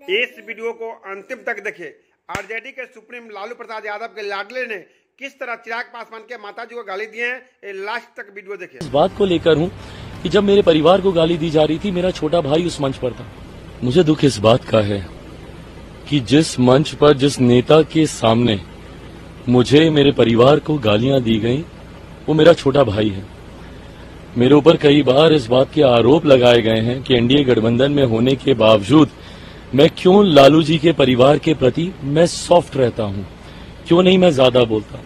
इस वीडियो को अंतिम तक देखें। आरजेडी के सुप्रीम लालू प्रसाद यादव के लाडले ने किस तरह चिराग पासवान के माताजी को गाली दी है, ये लास्ट तक वीडियो देखें। इस बात को लेकर हूं कि जब मेरे परिवार को गाली दी जा रही थी, मेरा छोटा भाई उस मंच पर था। मुझे दुख इस बात का है कि जिस मंच पर, जिस नेता के सामने मुझे, मेरे परिवार को गालियां दी गई, वो मेरा छोटा भाई है। मेरे ऊपर कई बार इस बात के आरोप लगाए गए हैं कि एनडीए गठबंधन में होने के बावजूद मैं क्यों लालू जी के परिवार के प्रति मैं सॉफ्ट रहता हूं, क्यों नहीं मैं ज्यादा बोलता।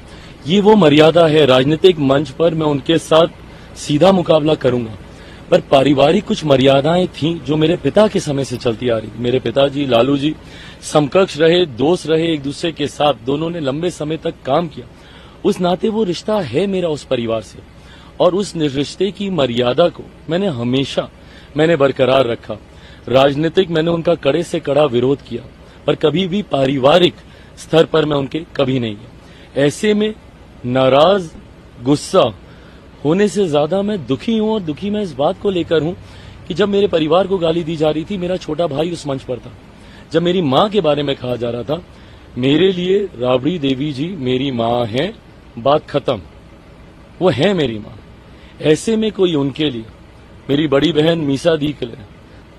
ये वो मर्यादा है, राजनीतिक मंच पर मैं उनके साथ सीधा मुकाबला करूंगा, पर पारिवारिक कुछ मर्यादाएं थीं जो मेरे पिता के समय से चलती आ रही। मेरे पिताजी लालू जी समकक्ष रहे, दोस्त रहे एक दूसरे के साथ, दोनों ने लंबे समय तक काम किया। उस नाते वो रिश्ता है मेरा उस परिवार से, और उस रिश्ते की मर्यादा को मैंने हमेशा बरकरार रखा। राजनीतिक मैंने उनका कड़े से कड़ा विरोध किया, पर कभी भी पारिवारिक स्तर पर मैं उनके कभी नहीं गया। ऐसे में नाराज, गुस्सा होने से ज्यादा मैं दुखी हूं, और दुखी मैं इस बात को लेकर हूं कि जब मेरे परिवार को गाली दी जा रही थी, मेरा छोटा भाई उस मंच पर था। जब मेरी मां के बारे में कहा जा रहा था, मेरे लिए राबड़ी देवी जी मेरी मां है, बात खत्म, वो है मेरी मां। ऐसे में कोई उनके लिए, मेरी बड़ी बहन मीसा दी के लिए,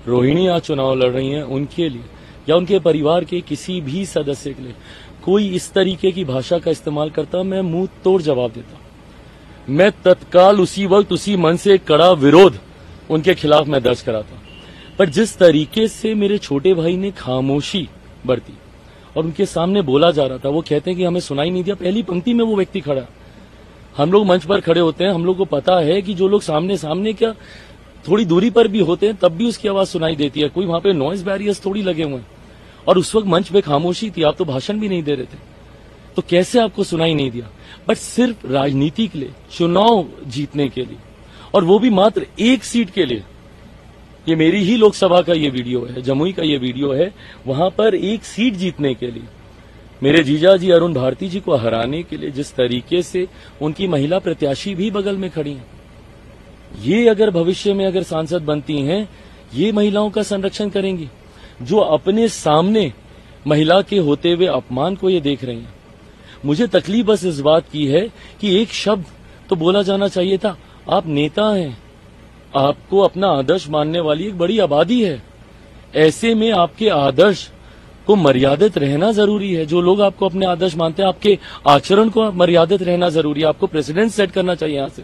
रोहिणी आज चुनाव लड़ रही हैं, उनके लिए या उनके परिवार के किसी भी सदस्य के लिए कोई इस तरीके की भाषा का इस्तेमाल करता, मैं मुंह तोड़ जवाब देता। मैं तत्काल उसी वक्त उसी मन से कड़ा विरोध उनके खिलाफ मैं दर्ज कराता। पर जिस तरीके से मेरे छोटे भाई ने खामोशी बरती और उनके सामने बोला जा रहा था, वो कहते हैं कि हमें सुनाई नहीं दिया। पहली पंक्ति में वो व्यक्ति खड़ा, हम लोग मंच पर खड़े होते हैं, हम लोग को पता है कि जो लोग सामने क्या थोड़ी दूरी पर भी होते हैं, तब भी उसकी आवाज सुनाई देती है। कोई वहां पे नॉइज बैरियर्स थोड़ी लगे हुए हैं, और उस वक्त मंच पे खामोशी थी, आप तो भाषण भी नहीं दे रहे थे, तो कैसे आपको सुनाई नहीं दिया? बट सिर्फ राजनीति के लिए, चुनाव जीतने के लिए, और वो भी मात्र एक सीट के लिए। ये मेरी ही लोकसभा का ये वीडियो है, जमुई का ये वीडियो है, वहां पर एक सीट जीतने के लिए, मेरे जीजा जी अरुण भारती जी को हराने के लिए जिस तरीके से उनकी महिला प्रत्याशी भी बगल में खड़ी हैं, ये अगर भविष्य में अगर सांसद बनती हैं, ये महिलाओं का संरक्षण करेंगी जो अपने सामने महिला के होते हुए अपमान को ये देख रही हैं। मुझे तकलीफ बस इस बात की है कि एक शब्द तो बोला जाना चाहिए था, आप नेता हैं, आपको अपना आदर्श मानने वाली एक बड़ी आबादी है। ऐसे में आपके आदर्श को मर्यादित रहना जरूरी है। जो लोग आपको अपने आदर्श मानते हैं, आपके आचरण को मर्यादित रहना जरूरी है। आपको प्रेसिडेंट सेट करना चाहिए। यहाँ से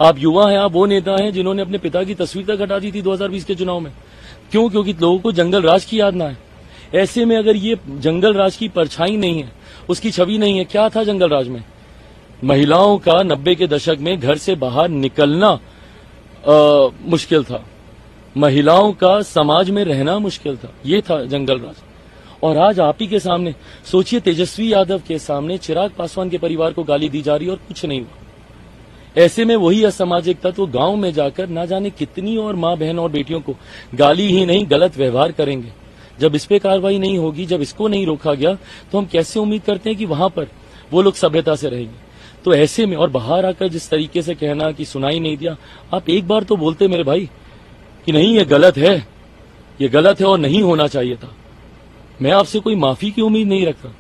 आप युवा हैं, आप वो नेता हैं जिन्होंने अपने पिता की तस्वीर तक हटा दी थी 2020 के चुनाव में। क्यों? क्योंकि लोगों को जंगल राज की याद ना है। ऐसे में अगर ये जंगल राज की परछाई नहीं है, उसकी छवि नहीं है, क्या था जंगल राज में? महिलाओं का 90 के दशक में घर से बाहर निकलना मुश्किल था, महिलाओं का समाज में रहना मुश्किल था, ये था जंगल राज। और आज आप ही के सामने सोचिए, तेजस्वी यादव के सामने चिराग पासवान के परिवार को गाली दी जा रही है और कुछ नहीं हुआ। ऐसे में वही असामाजिक तत्व गांव में जाकर ना जाने कितनी और मां बहन और बेटियों को गाली ही नहीं गलत व्यवहार करेंगे। जब इस पे कार्रवाई नहीं होगी, जब इसको नहीं रोका गया, तो हम कैसे उम्मीद करते हैं कि वहां पर वो लोग सभ्यता से रहेंगे? तो ऐसे में और बाहर आकर जिस तरीके से कहना कि सुनाई नहीं दिया, आप एक बार तो बोलते मेरे भाई कि नहीं ये गलत है, ये गलत है और नहीं होना चाहिए था। मैं आपसे कोई माफी की उम्मीद नहीं रखता।